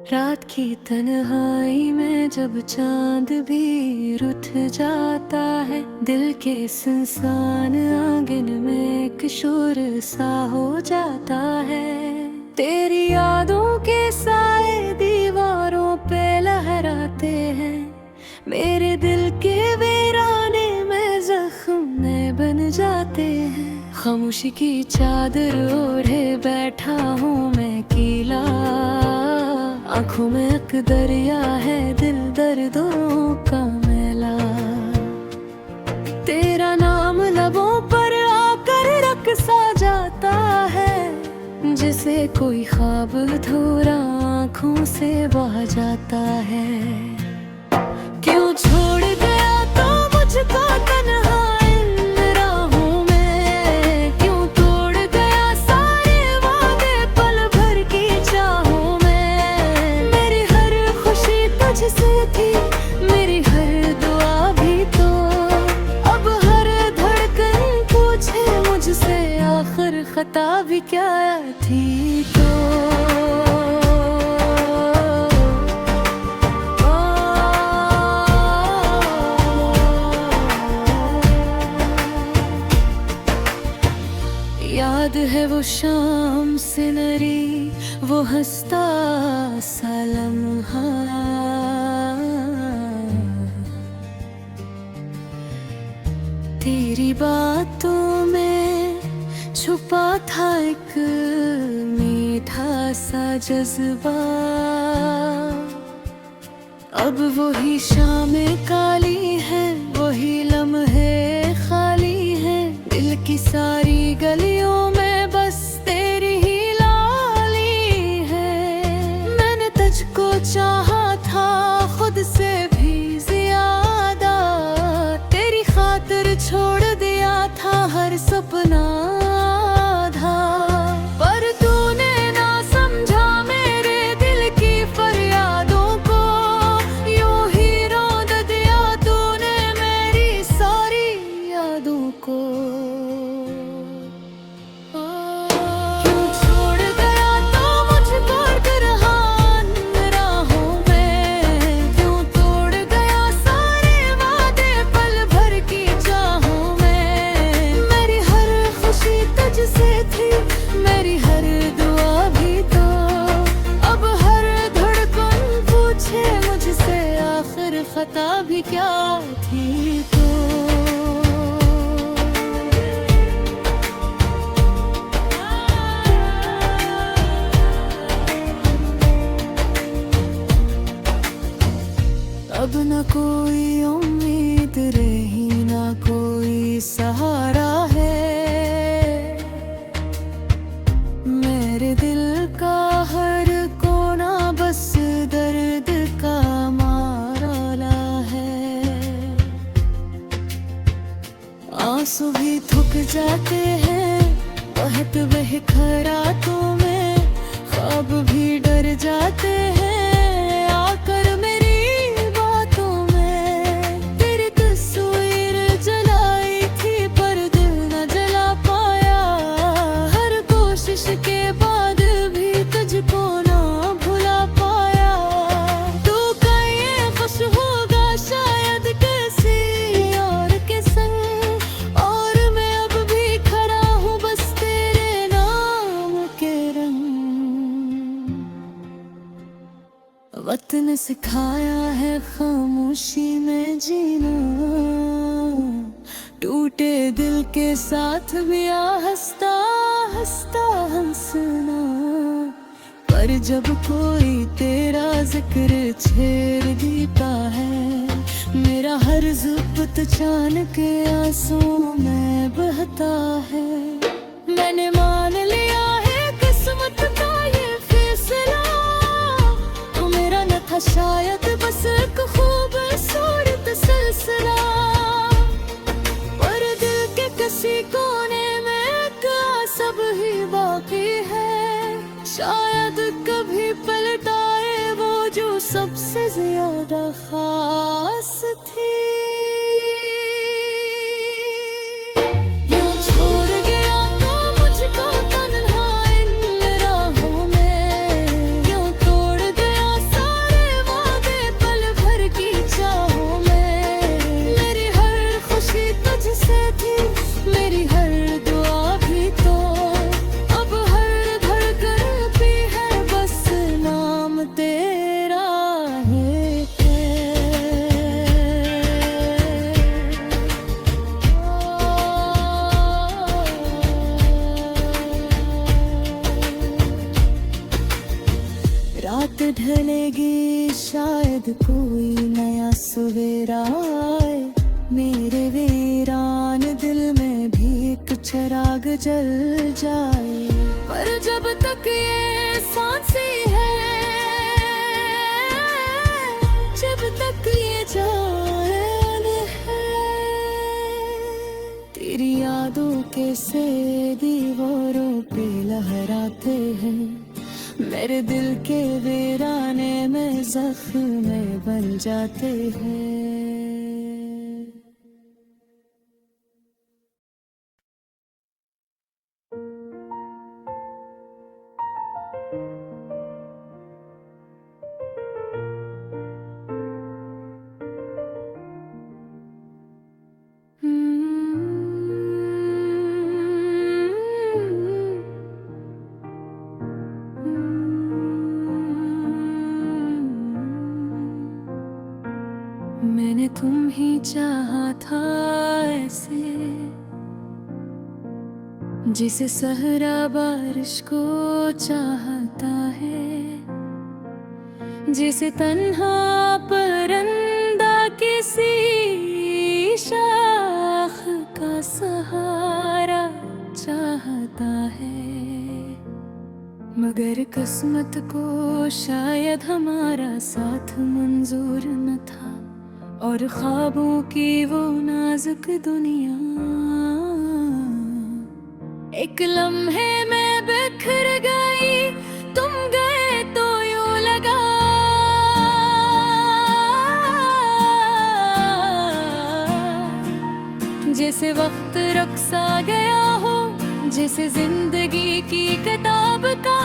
रात की तन्हाई में जब चांद भी रुठ जाता है, दिल के सुनसान आंगन में एक शोर सा हो जाता है। तेरी यादों के साए दीवारों पे लहराते हैं, मेरे दिल के वीराने में जख्म नए बन जाते हैं। खामोशी की चादर ओढ़े बैठा हूँ मैं अकेला, आँखों में एक दरिया है दिल दर्दों का मैला। तेरा नाम लबों पर आकर रक़्सा जाता है, जिसे कोई ख्वाब अधूरा आँखों से बह जाता है। क्यों छोड़ गया तो मुझको तन्हा इन राहों में, क्यों तोड़ गया सारे वादे पल भर की चाहों में। मेरी हर खुशी तुझसे थी, मेरी हर दुआ भी तो, अब हर धड़कन पूछे मुझसे आखिर खता भी क्या थी तो। याद है वो शाम सिनरी, वो हंसता सा लम्हा, तेरी बातों में छुपा था एक मीठा सा जज्बा। अब वही शामें काली है, वही लम्हे खाली है, दिल की सारी गलियों में बस तेरी ही लाली है। मैंने तुझको चाहा था खुद से भी ज्यादा, तेरी खातिर छोड़ दिया था हर सपना आधा। पर तूने ना समझा मेरे दिल की फरियादों को, यूं ही रौंद दिया तूने मेरी सारी यादों को। क्यों छोड़ गया तो मुझको गिरहान राहों में, क्यों तोड़ गया सारे वादे पल भर की चाहों में। मेरी हर खुशी तुझसे थी, मेरी हर दुआ भी तो, अब हर धड़कन पूछे मुझसे आखिर खता भी क्या थी तो। अब न कोई उम्मीद रही, ना कोई सहारा है, मेरे दिल का हर कोना बस दर्द का माराला है। आंसू भी थक जाते हैं बहत बह खरातों में, ख्वाब भी डर जाते हैं आकर मेरी बातों में। तेरी तस्वीर जलाई थी पर दिल न जला पाया, हर कोशिश के बाद भी तुझको ना भुला पाया। तू कहीं खुश होगा शायद किसी और के संग, और मैं अब भी खड़ा हूँ बस तेरे नाम के रंग। वतन सिखाया है खामोशी में जीना, टूटे दिल के साथ भी हंसता हंसता हंसना। पर जब कोई तेरा जिक्र छेड़ देता है, मेरा हर ज़ुबान चान के आंसुओं में बहता है। मैंने मान लिया है किस्मत का ये फैसला, तो मेरा न था शायद बस एक खूबसूरत सिलसिला। पर दिल के किसी कोने में एक सब ही बाकी है, शायद कभी पलट आए वो जो सबसे ज्यादा खास थी। यूं छोड़ गया तो मुझको तन्हा इन राहों में, क्यों तोड़ गया बाद कोई नया सवेरा आए, मेरे वीरान दिल में भी एक चिराग जल जाए। पर जब तक ये सांसें है, जब तक ये जान है, तेरी यादों के से दीवारों पे लहराते हैं, मेरे दिल के वीराने में जख्म बन जाते हैं। मैंने तुम ही चाहा था ऐसे, जिसे सहरा बारिश को चाहता है, जिसे तन्हा परिंदा किसी शाख का सहारा चाहता है। मगर किस्मत को शायद हमारा साथ मंजूर न था, और ख्वाबों की वो नाजुक दुनिया एक लम्हे में बिखर गई। तुम गए तो यूं लगा जैसे वक्त रुक सा गया हो, जैसे जिंदगी की किताब का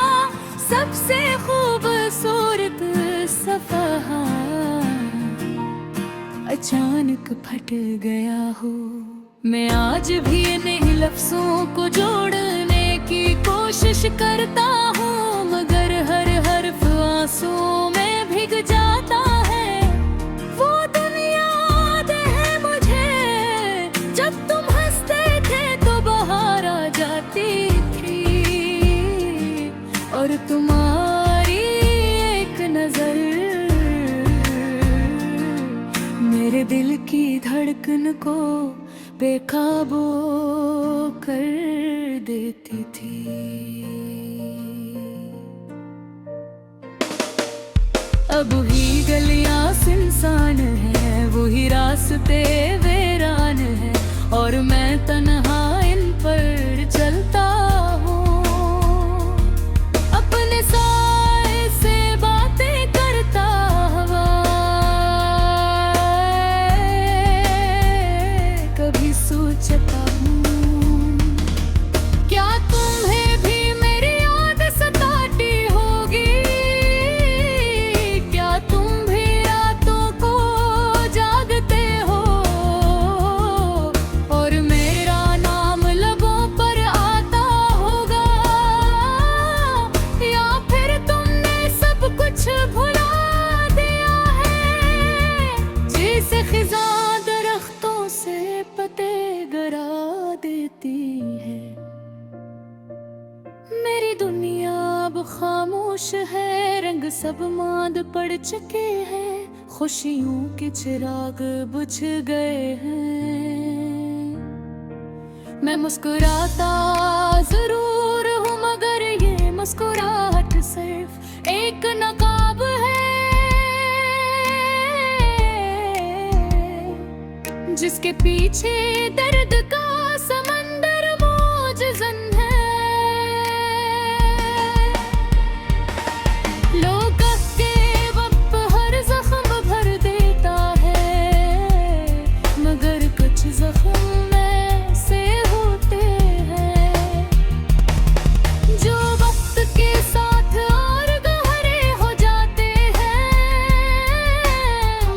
सबसे खूबसूरत सफ़हा अचानक फट गया हो। मैं आज भी इन्हीं लफ्जों को जोड़ने की कोशिश करता हूँ, मगर हर हर्फ आंसुओं में भीग जाता है। वो दुनिया याद है मुझे, जब तुम हंसते थे तो बाहर आ जाती थी, और तुम्हारी एक नजर मेरे दिल की धड़कन को बेकाबू कर देती थी। अब ही गलियां सुनसान है, वही रास्ते वीरान है, और मैं तन्हा इन पर चलता हूँ, अपने साए से बातें करता हुआ। कभी सोचता हूँ क्या तुम्हें भी मेरी याद सताती होगी, क्या तुम भी रातों को जागते हो, और मेरा नाम लबों पर आता होगा, या फिर तुमने सब कुछ भुला दिया है, जैसे खिज़ां दरख्तों से पते गिरा देती है। मेरी दुनिया अब खामोश है, रंग सब मांद पड़ चुके हैं, खुशियों के चिराग बुझ गए हैं। मैं मुस्कुराता जरूर हूँ, मगर ये मुस्कुराहट सिर्फ एक नकाब है, जिसके पीछे दर्द का समंदर मौजज़न है। लोग के वक्त हर जख्म भर देता है, मगर कुछ जख्म ऐसे होते हैं जो वक्त के साथ और गहरे हो जाते हैं।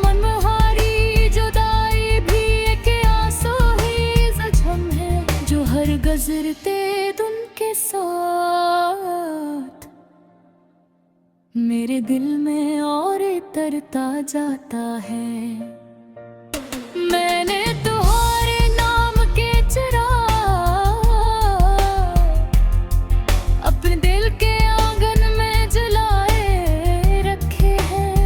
मनहारी जुदाई भी एक आंसू ही जख्म है, जो हर गुजरते दिन के साथ मेरे दिल में और तरता जाता है। मैंने तुम्हारे नाम के चिराग अपने दिल के आंगन में जलाए रखे हैं,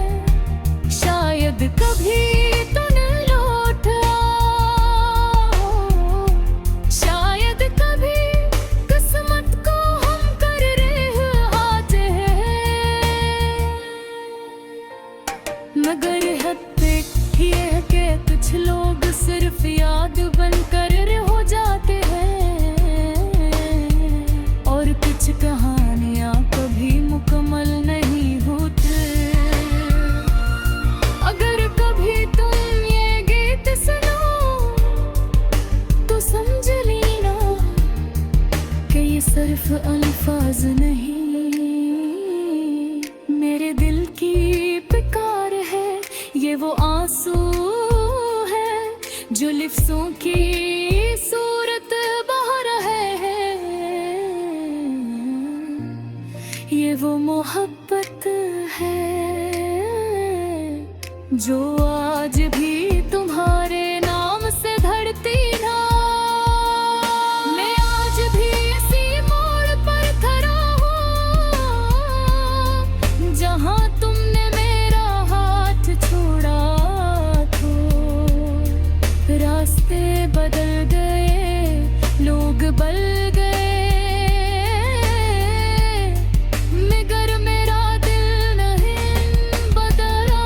जो लिफ्सों की सूरत बहा रहे हैं, ये वो मोहब्बत है जो आज भी तुम्हारे नाम से धरती ना। मैं आज भी इसी मोड़ पर खड़ा हूँ जहाँ तुमने मेरा हाथ छोड़ा तो। रास्ते बदल गए, लोग बल गए, मगर मेरा दिल नहीं बदला।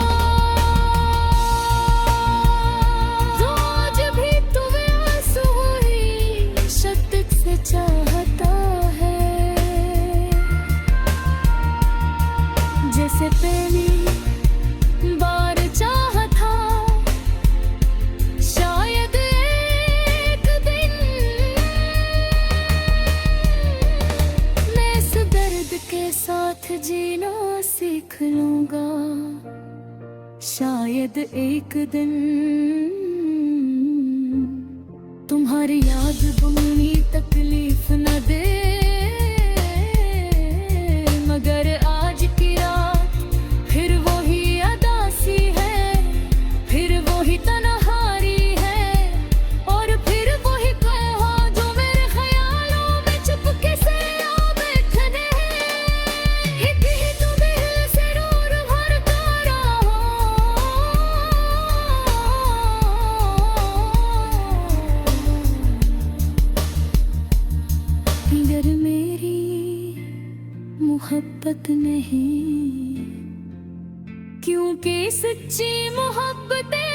जो आज भी तुम्हें आंसू ही शिद्दत से चाहता है, जैसे पहली बार चाहा था, शायद एक दिन मैं इस दर्द के साथ जीना सीख लूंगा। शायद एक दिन तुम्हारी याद दूनी तकलीफ न दे, मगर आज की रात फिर वही अदासी है, फिर वही तन्हारी है, और फिर वही ख्वाब जो मेरे ख्यालों में चुपके से आ बैठने हैं। एक ही तुम्हें से रूर भरता रहा, मगर मेरी मोहब्बत नहीं, क्योंकि सच्ची मोहब्बतें